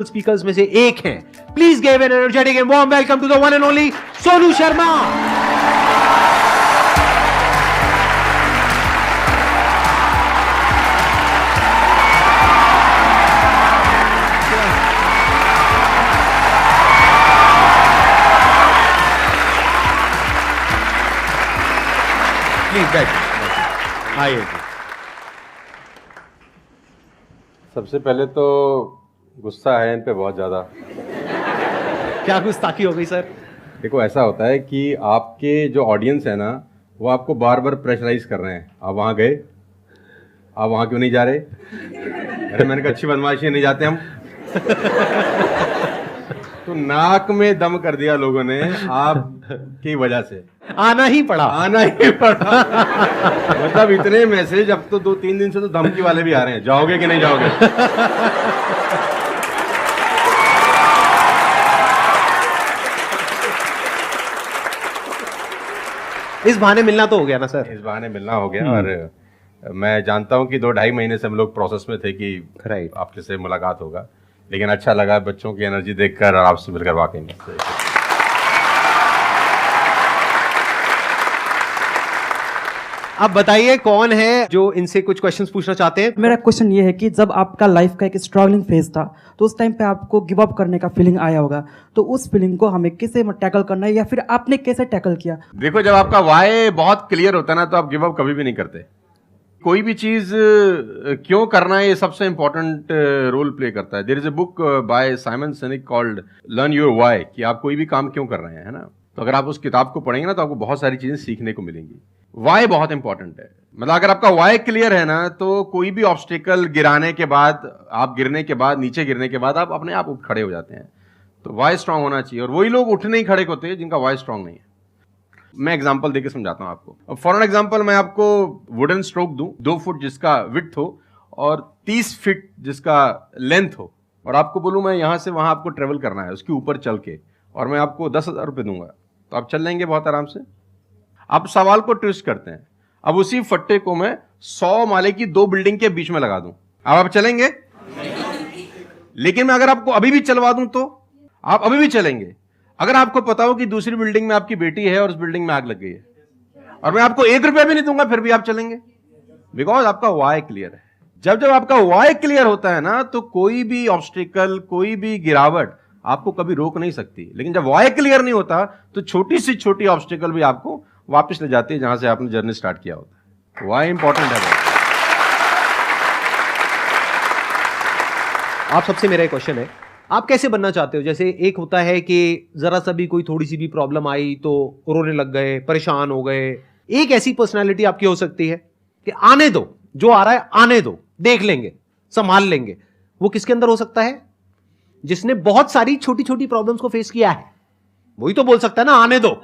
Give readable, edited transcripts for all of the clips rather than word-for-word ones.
Speakers में से एक हैं. Please give an energetic and warm welcome to the one and only Sonu Sharma. Please बैठ आइए. सबसे पहले तो गुस्सा है इन पे बहुत ज़्यादा. क्या गुस्ताखी हो गई सर? देखो, ऐसा होता है कि आपके जो ऑडियंस है ना, वो आपको बार बार प्रेशराइज कर रहे हैं. आप वहाँ गए, आप वहाँ क्यों नहीं जा रहे? अरे मैंने कहा अच्छी बदमाशी नहीं जाते हम. तो नाक में दम कर दिया लोगों ने आपकी वजह से. आना ही पड़ा. मतलब इतने मैसेज अब तो 2-3 दिन से तो धमकी वाले भी आ रहे हैं, जाओगे कि नहीं जाओगे. इस बहाने मिलना तो हो गया ना सर? इस बहाने मिलना हो गया. और मैं जानता हूं कि 2-2.5 महीने से हम लोग प्रोसेस में थे कि आपके से मुलाकात होगा, लेकिन अच्छा लगा बच्चों की एनर्जी देखकर और आपसे मिलकर वाकई में. अब बताइए कौन है जो इनसे कुछ क्वेश्चंस पूछना चाहते हैं? मेरा क्वेश्चन ये है कि जब आपका लाइफ का एक स्ट्रगलिंग फेज था तो उस टाइम पे आपको गिव अप करने का फीलिंग आया होगा, तो उस फीलिंग को हमें कैसे टैकल करना है या फिर आपने कैसे टैकल किया? देखो, जब आपका वाई बहुत क्लियर होता है ना, तो आप गिव अप कभी भी नहीं करते. कोई भी चीज क्यों करना है, ये सबसे इंपॉर्टेंट रोल प्ले करता है. There is a book by Simon Sinek called learn your why, कि आप कोई भी काम क्यों कर रहे हैं, है ना. तो अगर आप उस किताब को पढ़ेंगे ना, तो आपको बहुत सारी चीजें सीखने को मिलेंगी. वाई बहुत इंपॉर्टेंट है. मतलब अगर आपका वाई क्लियर है ना, तो कोई भी ऑब्स्टिकल गिराने के बाद, आप गिरने के बाद, नीचे गिरने के बाद आप अपने आप उठ खड़े हो जाते हैं. तो वाई स्ट्रांग होना चाहिए. और वही लोग उठने ही खड़े होते हैं जिनका वाई स्ट्रांग नहीं है. मैं एग्जांपल देके समझाता हूं आपको. फॉर एन एग्जांपल मैं आपको वुडन स्ट्रोक दूं, 2 फुट जिसका विड्थ हो और 30 फीट जिसका लेंथ हो, और आपको बोलूं मैं यहां से वहां आपको ट्रेवल करना है उसके ऊपर चल के, और मैं आपको 10,000 रुपये दूंगा, तो आप चल लेंगे बहुत आराम से. आप सवाल को ट्विस्ट करते हैं. अब उसी फट्टे को मैं 100 माले की 2 बिल्डिंग के बीच में लगा दूं, अब आप चलेंगे? लेकिन मैं अगर आपको अभी भी चलवा दूं तो आप अभी भी चलेंगे. अगर आपको पता हो कि दूसरी बिल्डिंग में आपकी बेटी है और उस बिल्डिंग में आग लग गई है, और मैं आपको 1 रुपया भी नहीं दूंगा, फिर भी आप चलेंगे? बिकॉज आपका वाई क्लियर है. जब जब आपका वाई क्लियर होता है ना, तो कोई भी ऑब्स्टिकल, कोई भी गिरावट आपको कभी रोक नहीं सकती. लेकिन जब वाई क्लियर नहीं होता, तो छोटी सी छोटी ऑब्स्टिकल भी आपको वापस ले जाती है जहां से आपने जर्नी स्टार्ट किया होता है. वाई इंपॉर्टेंट है. आप सबसे मेरा एक क्वेश्चन है, आप कैसे बनना चाहते हो? जैसे एक होता है कि जरा सा भी कोई थोड़ी सी भी प्रॉब्लम आई तो रोने लग गए, परेशान हो गए. एक ऐसी पर्सनालिटी आपकी हो सकती है कि आने दो, जो आ रहा है आने दो, देख लेंगे, संभाल लेंगे. वो किसके अंदर हो सकता है? जिसने बहुत सारी छोटी छोटी प्रॉब्लम्स को फेस किया है, वही तो बोल सकता है ना आने दो.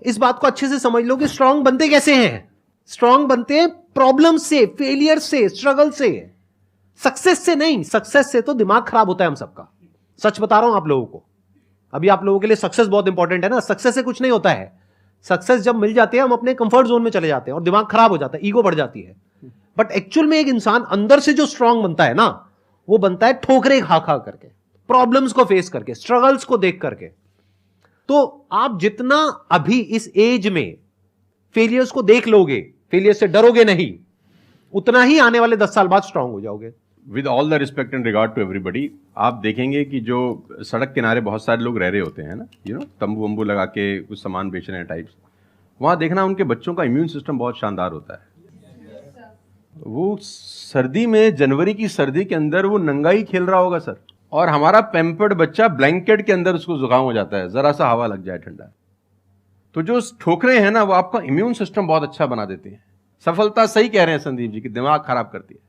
इस बात को अच्छे से समझ लो कि स्ट्रांग बनते कैसे हैं. स्ट्रांग बनते हैं प्रॉब्लम से, फेलियर से, स्ट्रगल से, सक्सेस से नहीं. सक्सेस से तो दिमाग खराब होता है हम सबका. सच बता रहा हूं आप लोगों को. अभी आप लोगों के लिए सक्सेस बहुत इंपॉर्टेंट है ना. सक्सेस से कुछ नहीं होता है. सक्सेस जब मिल जाते हैं, हम अपने कंफर्ट जोन में चले जाते हैं और दिमाग खराब हो जाता है, ईगो बढ़ जाती है. बट एक्चुअल में एक इंसान अंदर से जो स्ट्रांग बनता है ना, वो बनता है ठोकरे खा खा करके, प्रॉब्लम्स को फेस करके, स्ट्रगल्स को देख करके. तो आप जितना अभी इस एज में फेलियर्स को देख लोगे, फेलियर से डरोगे नहीं, उतना ही आने वाले 10 साल बाद स्ट्रांग हो जाओगे. With all the respect and regard to everybody, आप देखेंगे कि जो सड़क किनारे बहुत सारे लोग रह रहे होते हैं ना, तंबू वंबू लगा के कुछ सामान बेच रहे हैं टाइप्स, वहां देखना उनके बच्चों का इम्यून सिस्टम बहुत शानदार होता है. वो सर्दी में, जनवरी की सर्दी के अंदर वो नंगा ही खेल रहा होगा सर, और हमारा पैम्पर्ड बच्चा ब्लैंकेट के अंदर उसको जुकाम हो जाता है जरा सा हवा लग जाए ठंडा. तो जो ठोकरे हैं ना, वो आपका इम्यून सिस्टम बहुत अच्छा बना देते हैं. सफलता, सही कह रहे हैं संदीप जी, कि दिमाग खराब करती है.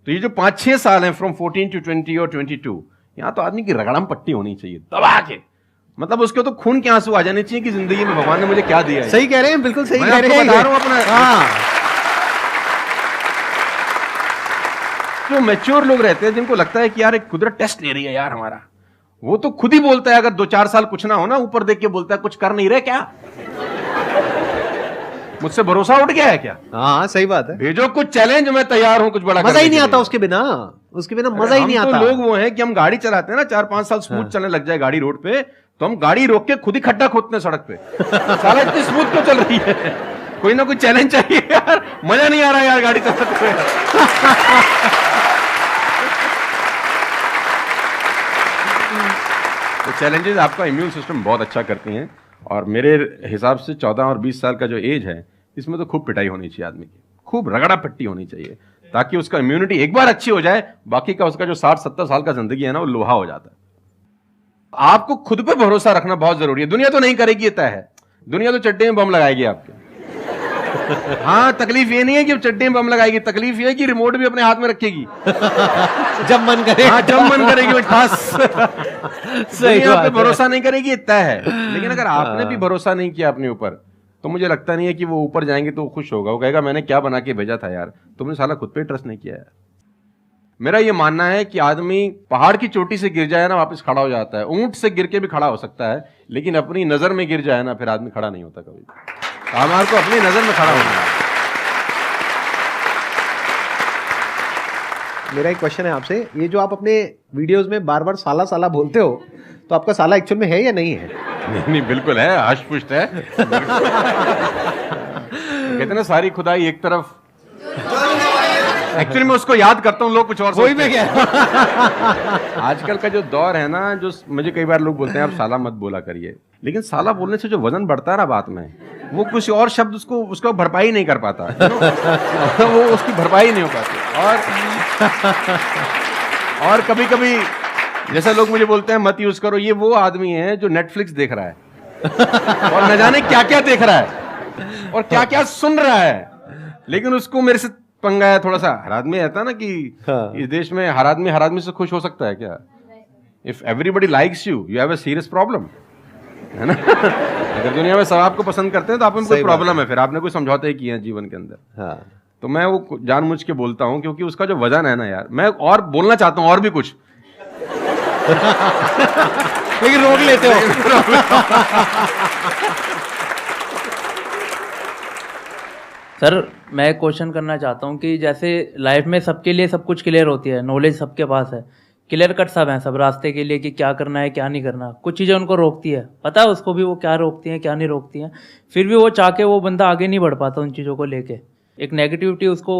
तो ये जो 5-6 साल हैं, फ्रॉम 14 to 20 और 22, यहां तो आदमी की रगड़म पट्टी होनी चाहिए दबा के. मतलब उसके तो खून के आंसू आ जाने चाहिए कि जिंदगी में भगवान ने मुझे क्या दिया है. सही कह रहे हैं, बिल्कुल सही कह रहे हैं. बता रहा हूं अपना. जो मैच्योर लोग रहते हैं, जिनको लगता है कि यार एक कुदरत टेस्ट ले रही है यार हमारा, वो तो खुद ही बोलता है, अगर 2-4 साल कुछ ना हो ना, ऊपर देख के बोलता है कुछ कर नहीं रहे क्या. मुझसे भरोसा उठ गया है क्या? हाँ सही बात है। भेजो कुछ चैलेंज, मैं तैयार हूं कुछ बड़ा मजा करने ही नहीं के आता लिए। उसके बिना मजा ही नहीं हम आता। तो लोग वो हैं कि हम गाड़ी चलाते हैं ना, 4-5 साल स्मूथ चलने लग जाए गाड़ी रोड पे, तो हम गाड़ी रोक के खुद ही खड्डा खोदते हैं सड़क पे। साला इतनी स्मूथ क्यों चल रही है? कोई ना कोई चैलेंज चाहिए यार, मजा नहीं आ रहा यार गाड़ी चलाते हुए। तो चैलेंजेस आपका इम्यून सिस्टम बहुत अच्छा करती हैं, और मेरे हिसाब से 14 और 20 साल का जो एज है, इसमें तो खूब पिटाई होनी चाहिए आदमी की, खूब रगड़ा पट्टी होनी चाहिए, ताकि उसका इम्यूनिटी एक बार अच्छी हो जाए, बाकी का उसका जो 60-70 साल का जिंदगी है ना, वो लोहा हो जाता है। आपको खुद पे भरोसा रखना बहुत जरूरी है। दुनिया तो नहीं करेगी, ये तय है। दुनिया तो चड्डे में बम लगाएगी आपके। हाँ, तकलीफ ये नहीं है कि चड्डे में बम लगाएगी, तकलीफ ये है कि रिमोट भी अपने हाथ में रखेगी जब मन करे। हाँ, जब मन करेगी वो ठास। सही दुनिया बात पे है। भरोसा नहीं करेगी, ये तय है। लेकिन अगर आपने भी भरोसा नहीं किया अपने ऊपर, तो मुझे लगता नहीं है कि वो ऊपर जाएंगे तो वो खुश होगा। वो कहेगा मैंने क्या बना के भेजा था यार, तुमने साला खुद पे ट्रस्ट नहीं किया यार। मेरा ये मानना है कि आदमी पहाड़ की चोटी से गिर जाए ना, वापस खड़ा हो जाता है। ऊंट से गिर के भी खड़ा हो सकता है, लेकिन अपनी नजर में गिर जाए ना, फिर आदमी खड़ा नहीं होता कभी। हमारे को अपनी नजर में खड़ा होना है। मेरा एक क्वेश्चन है आपसे, ये जो आप अपने वीडियोस में बार बार साला साला बोलते हो, तो आपका साला एक्चुअल में है या नहीं है? नहीं, बिल्कुल है, हष्ट-पुष्ट है। कहते ना सारी खुदाई एक तरफ। एक्चुअली मैं उसको याद करता हूँ, लोग कुछ और वही सोचते मैं हैं। आजकल का जो दौर है ना, जो मुझे कई बार लोग बोलते हैं आप साला मत बोला करिए, लेकिन साला बोलने से जो वजन बढ़ता है ना बात में, वो कुछ और शब्द उसको भरपाई नहीं कर पाता। वो उसकी भरपाई नहीं हो पाती। और कभी कभी जैसे लोग मुझे बोलते हैं मत यूज करो, ये वो आदमी है जो नेटफ्लिक्स देख रहा है और न जाने क्या क्या देख रहा है और क्या क्या सुन रहा है, लेकिन उसको मेरे से पंगा है थोड़ा सा। हर आदमी रहता है ना कि इस देश में हर आदमी से खुश हो सकता है क्या? If everybody likes you, you have a serious problem, है ना? अगर दुनिया में सब आपको पसंद करते हैं तो आप में कोई प्रॉब्लम है, फिर आपने कोई समझौते ही किए हैं जीवन के अंदर। हाँ। तो मैं वो जानबूझ के बोलता हूं, क्योंकि उसका जो वजन है ना यार, मैं और बोलना चाहता हूं और भी कुछ, लेकिन रोक लेते हो। सर मैं क्वेश्चन करना चाहता हूँ कि जैसे लाइफ में सबके लिए सब कुछ क्लियर होती है, नॉलेज सबके पास है, क्लियर कट सब है सब रास्ते के लिए कि क्या करना है क्या नहीं करना। कुछ चीज़ें उनको रोकती है, पता है उसको भी वो क्या रोकती हैं क्या नहीं रोकती हैं, फिर भी वो चाह के वो बंदा आगे नहीं बढ़ पाता उन चीज़ों को लेके। एक नेगेटिविटी उसको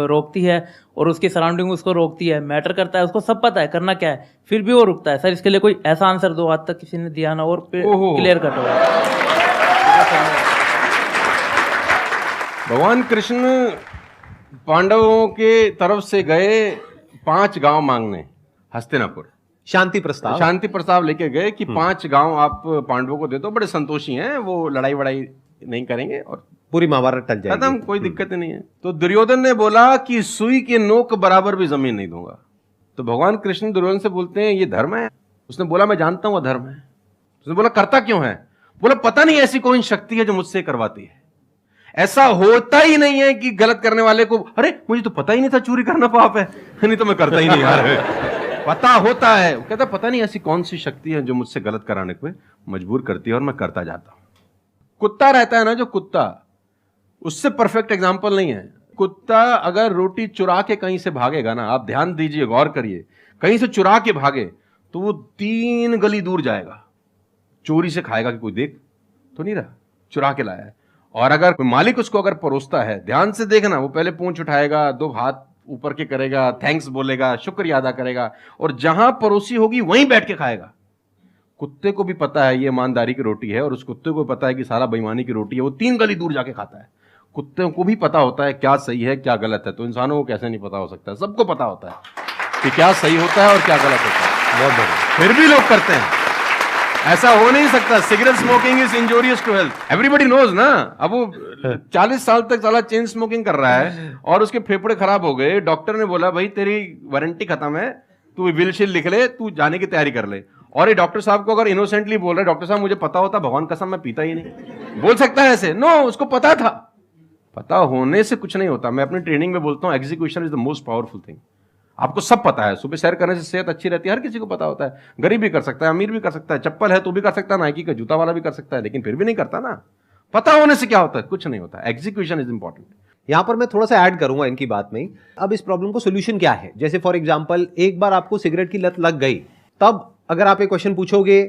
रोकती है और उसकी सराउंडिंग उसको रोकती है, मैटर करता है, उसको सब पता है करना क्या है, फिर भी वो रुकता है। सर इसके लिए कोई ऐसा आंसर दो, आज तक किसी ने दिया ना और क्लियर कट हो। भगवान कृष्ण पांडवों के तरफ से गए 5 गांव मांगने हस्तिनापुर, शांति प्रस्ताव लेके गए कि 5 गांव आप पांडवों को दे दो, बड़े संतोषी हैं, वो लड़ाई वड़ाई नहीं करेंगे और पूरी महाभारत टल जाएगी, खत्म, कोई दिक्कत नहीं है। तो दुर्योधन ने बोला कि सुई के नोक बराबर भी जमीन नहीं दूंगा। तो भगवान कृष्ण दुर्योधन से बोलते हैं ये धर्म है? उसने बोला मैं जानता हूं धर्म है। उसने बोला करता क्यों है? बोला पता नहीं ऐसी कौन शक्ति है जो मुझसे करवाती है। ऐसा होता ही नहीं है कि गलत करने वाले को अरे मुझे तो पता ही नहीं था चोरी करना पाप है, नहीं तो मैं करता ही नहीं यार। पता होता है। वो कहता पता नहीं ऐसी कौन सी शक्ति है जो मुझसे गलत कराने को मजबूर करती है और मैं करता जाता हूं। कुत्ता रहता है ना, जो कुत्ता, उससे परफेक्ट एग्जाम्पल नहीं है। कुत्ता अगर रोटी चुरा के कहीं से भागेगा ना, आप ध्यान दीजिए, गौर करिए, कहीं से चुरा के भागे तो वो 3 गली दूर जाएगा, चोरी से खाएगा कि कोई देख तो नहीं रहा, चुरा के लाया है। और अगर मालिक उसको अगर परोसता है, ध्यान से देखना, वो पहले पूंछ उठाएगा, 2 हाथ ऊपर के करेगा, थैंक्स बोलेगा, शुक्रिया अदा करेगा, और जहां परोसी होगी वहीं बैठ के खाएगा। कुत्ते को भी पता है ये ईमानदारी की रोटी है और उस कुत्ते को पता है कि सारा बेईमानी की रोटी है, वो 3 गली दूर जाके खाता है। कुत्ते को भी पता होता है क्या सही है क्या गलत है, तो इंसानों को कैसे नहीं पता हो सकता है? सबको पता होता है कि क्या सही होता है और क्या गलत होता है। बहुत बढ़िया। फिर भी लोग करते हैं। ऐसा हो नहीं सकता। Cigarette smoking is injurious to health, everybody knows ना। अब वो 40 साल तक साला चेन स्मोकिंग कर रहा है और उसके फेफड़े खराब हो गए, डॉक्टर ने बोला भाई तेरी वारंटी खत्म है, तू विल शील्ड लिख ले, तू जाने की तैयारी कर ले। और ये डॉक्टर साहब को अगर इनोसेंटली बोल रहे, डॉक्टर साहब मुझे पता होता, भगवान कसम मैं पीता ही नहीं, बोल सकता है ऐसे? नो, उसको पता था। पता होने से कुछ नहीं होता। मैं अपनी ट्रेनिंग में बोलता हूं execution is the most powerful thing. आपको सब पता है, सुबह सैर करने से सेहत अच्छी रहती है, हर किसी को पता होता है। गरीब भी कर सकता है, अमीर भी कर सकता है, चप्पल है तो भी कर सकता है, नाइकी का जूता वाला भी कर सकता है, लेकिन फिर भी नहीं करता ना। पता होने से क्या होता है? कुछ नहीं होता, एग्जीक्यूशन इज इंपॉर्टेंट। यहां पर मैं थोड़ा सा ऐड करूंगा इनकी बात में। अब इस प्रॉब्लम को सोल्यूशन क्या है? जैसे फॉर एग्जांपल, एक बार आपको सिगरेट की लत लग गई, तब अगर आप एक क्वेश्चन पूछोगे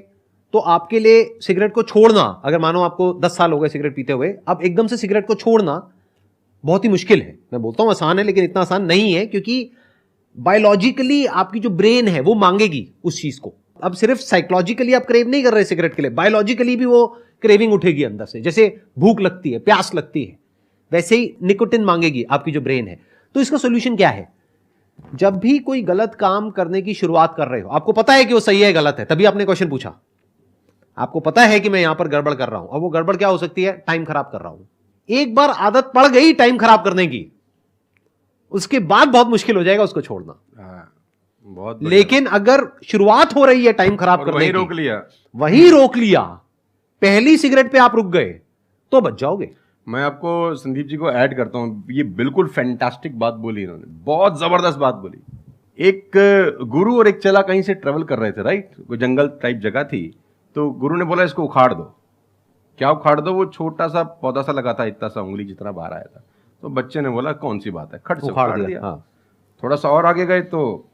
तो आपके लिए सिगरेट को छोड़ना, अगर मानो आपको 10 साल हो गए सिगरेट पीते हुए, अब एकदम से सिगरेट को छोड़ना बहुत ही मुश्किल है। मैं बोलता हूं आसान है, लेकिन इतना आसान नहीं है, क्योंकि बायोलॉजिकली आपकी जो ब्रेन है वो मांगेगी उस चीज को। अब सिर्फ साइकोलॉजिकली आप क्रेव नहीं कर रहे सिगरेट के लिए, बायोलॉजिकली भी वो क्रेविंग उठेगी अंदर से। जैसे भूख लगती है, प्यास लगती है, वैसे ही निकोटिन मांगेगी आपकी जो ब्रेन है। तो इसका सोल्यूशन क्या है? जब भी कोई गलत काम करने की शुरुआत कर रहे हो, आपको पता है कि वो सही है गलत है, तभी आपने क्वेश्चन पूछा, आपको पता है कि मैं यहां पर गड़बड़ कर रहा हूं। अब वो गड़बड़ क्या हो सकती है? टाइम खराब कर रहा हूं। एक बार आदत पड़ गई टाइम खराब करने की, उसके बाद बहुत मुश्किल हो जाएगा उसको छोड़ना। बहुत लेकिन अगर शुरुआत हो रही है टाइम खराब और करने वही की, रोक लिया, वही रोक लिया, पहली सिगरेट पे आप रुक गए, तो बच जाओगे। मैं आपको संदीप जी को ऐड करता हूं, ये बिल्कुल फैंटास्टिक बात बोली इन्होंने, बहुत जबरदस्त बात बोली। एक गुरु और एक चेला कहीं से ट्रेवल कर रहे थे, राइट? कोई जंगल टाइप जगह थी, तो गुरु ने बोला इसको उखाड़ दो। क्या उखाड़ दो? वो छोटा सा पौधा सा लगा था, इतना सा उंगली जितना बाहर आया था। तो बच्चे ने बोला कौन सी बात है, खट से उखाड़ दिया। हाँ। थोड़ा सा और आगे गए तो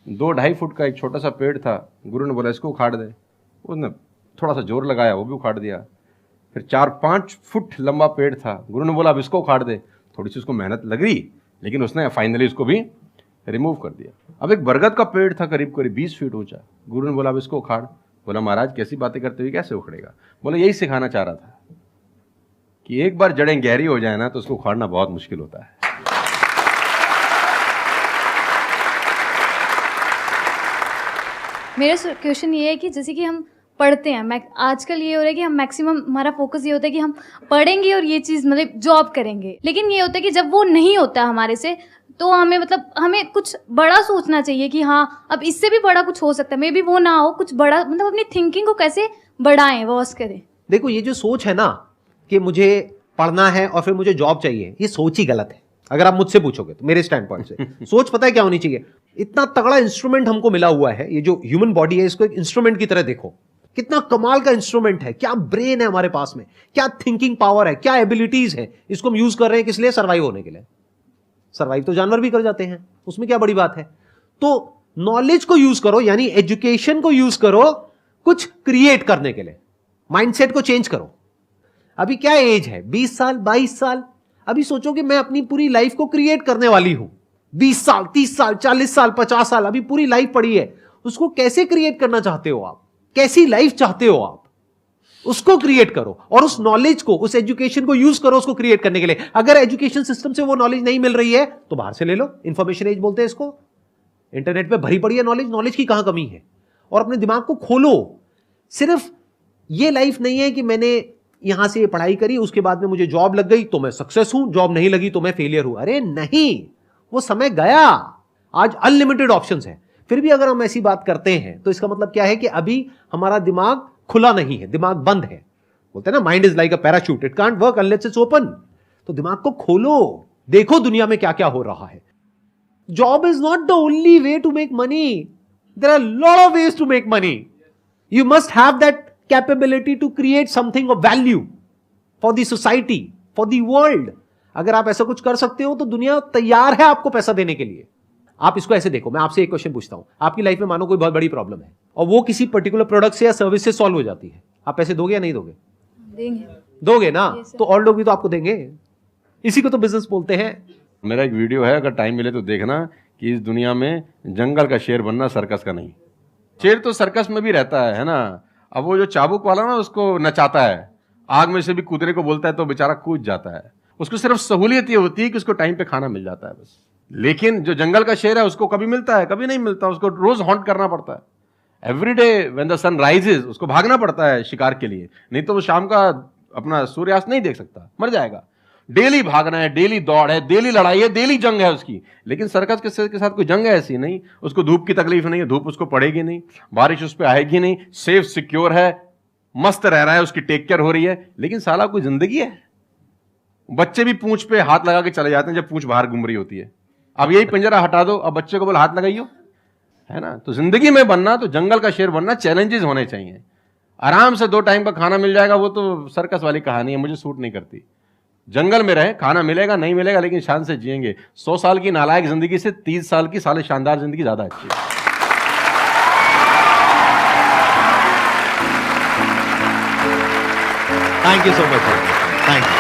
2-2.5 फुट का एक छोटा सा पेड़ था। गुरु ने बोला इसको उखाड़ दे। उसने थोड़ा सा जोर लगाया, वो भी उखाड़ दिया। फिर 4-5 फुट लंबा पेड़ था। गुरु ने बोला अब इसको उखाड़ दे। थोड़ी सी उसको मेहनत लग रही, लेकिन उसने फाइनली उसको भी रिमूव कर दिया। अब एक बरगद का पेड़ था करीब करीब 20 फीट ऊंचा। गुरु ने बोला अब इसको उखाड़। बोला महाराज कैसी बातें करते हुए, कैसे उखड़ेगा? बोला यही सिखाना चाह रहा था कि एक बार जड़ें गहरी हो जाए ना, तो उसको उखाड़ना बहुत मुश्किल होता है। मेरा क्वेश्चन ये है कि जैसे कि हम पढ़ते हैं, मैं आजकल ये हो रहा है कि हम मैक्सिमम हमारा फोकस ये होता है कि हम पढ़ेंगे और ये चीज़ मतलब जॉब करेंगे, लेकिन ये होता है कि जब वो नहीं होता हमारे से, तो हमें मतलब हमें कुछ बड़ा सोचना चाहिए कि हाँ अब इससे भी बड़ा कुछ हो सकता है, मे बी वो ना हो, कुछ बड़ा मतलब अपनी थिंकिंग को कैसे बढ़ाएं, वॉस करें। देखो, ये जो सोच है ना कि मुझे पढ़ना है और फिर मुझे जॉब चाहिए, ये सोच ही गलत है। अगर आप मुझसे पूछोगे तो मेरे स्टैंड पॉइंट से सोच पता है क्या होनी चाहिए? इतना तगड़ा इंस्ट्रूमेंट हमको मिला हुआ है, ये जो ह्यूमन बॉडी है, इसको एक इंस्ट्रूमेंट की तरह देखो। कितना कमाल का इंस्ट्रूमेंट है, क्या ब्रेन है हमारे पास में, क्या थिंकिंग पावर है, क्या एबिलिटीज है। इसको हम यूज कर रहे हैं किस लिए? सर्वाइव होने के लिए। सर्वाइव तो जानवर भी कर जाते हैं, उसमें क्या बड़ी बात है? तो नॉलेज को यूज करो, यानी एजुकेशन को यूज करो कुछ क्रिएट करने के लिए। माइंडसेट को चेंज करो। अभी क्या एज है? 20 साल, 22 साल। अभी सोचो कि मैं अपनी पूरी लाइफ को क्रिएट करने वाली हूं। 20 साल, 30 साल, 40 साल, 50 साल, अभी पूरी लाइफ पड़ी है। उसको कैसे क्रिएट करना चाहते हो आप? कैसी लाइफ चाहते हो आप? उसको क्रिएट करो और उस नॉलेज को, उस एजुकेशन को यूज करो उसको क्रिएट करने के लिए। अगर एजुकेशन सिस्टम से वो नॉलेज नहीं मिल रही है तो बाहर से ले लो। इंफॉर्मेशन एज बोलते हैं इसको। इंटरनेट पे भरी पड़ी है नॉलेज, नॉलेज की कहां कमी है? और अपने दिमाग को खोलो। सिर्फ ये लाइफ नहीं है कि मैंने यहां से ये पढ़ाई करी, उसके बाद में मुझे जॉब लग गई तो मैं सक्सेस हूं, जॉब नहीं लगी तो मैं फेलियर हूं। अरे नहीं, वो समय गया। आज अनलिमिटेड ऑप्शंस हैं। फिर भी अगर हम ऐसी बात करते हैं तो इसका मतलब क्या है कि अभी हमारा दिमाग खुला नहीं है, दिमाग बंद है। बोलते हैं ना, mind is like a parachute, it can't work unless it's open. तो दिमाग को खोलो, देखो दुनिया में क्या क्या हो रहा है। Job is not the only way to make money, there are lot of ways to make money. You must have that capability to create something of value for the society, for the world. अगर आप ऐसा कुछ कर सकते हो तो दुनिया तैयार है आपको पैसा देने के लिए। आप इसको ऐसे देखो, मैं आपसे एक क्वेश्चन पूछता हूं। आपकी लाइफ में मानो कोई बहुत बड़ी प्रॉब्लम है और वो किसी पर्टिकुलर प्रोडक्ट से या सर्विस से सॉल्व हो जाती है, आप पैसे दोगे या नहीं दोगे? देंगे। दोगे ना? तो और लोग भी तो आपको देंगे। इसी को तो बिजनेस बोलते हैं। मेरा एक वीडियो है, अगर टाइम मिले तो देखना, कि इस दुनिया में जंगल का शेर बनना, सर्कस का नहीं। शेर तो सर्कस में भी रहता है ना। अब वो जो चाबुक वाला ना उसको नचाता है, आग में से भी कूदने को बोलता है तो बेचारा कूद जाता है। उसको सिर्फ सहूलियत ये होती है कि उसको टाइम पे खाना मिल जाता है बस। लेकिन जो जंगल का शेर है उसको कभी मिलता है, कभी नहीं मिलता। उसको रोज हॉन्ट करना पड़ता है। Every day when the sun rises उसको भागना पड़ता है शिकार के लिए, नहीं तो वो शाम का अपना सूर्यास्त नहीं देख सकता, मर जाएगा। डेली भागना है, डेली दौड़ है, डेली लड़ाई है, डेली जंग है उसकी। लेकिन सर्कस के साथ कोई जंग है ऐसी नहीं। उसको धूप की तकलीफ नहीं है, धूप उसको पड़ेगी नहीं, बारिश उस पर आएगी नहीं, सेफ सिक्योर है, मस्त रह रहा है, उसकी टेक केयर हो रही है। लेकिन साला कोई जिंदगी है? बच्चे भी पूंछ पे हाथ लगा के चले जाते हैं जब पूंछ बाहर घूम रही होती है। अब यही पिंजरा हटा दो, अब बच्चे को बोलो हाथ लगाइयो, है ना? तो जिंदगी में बनना, तो जंगल का शेर बनना, चैलेंजेस होने चाहिए। आराम से 2 टाइम का खाना मिल जाएगा, वो तो सर्कस वाली कहानी है, मुझे सूट नहीं करती। जंगल में रहे, खाना मिलेगा नहीं मिलेगा लेकिन शान से जिएंगे। 100 साल की नालायक जिंदगी से 30 साल की साले शानदार जिंदगी ज्यादा अच्छी है। Thank you so much, thank you.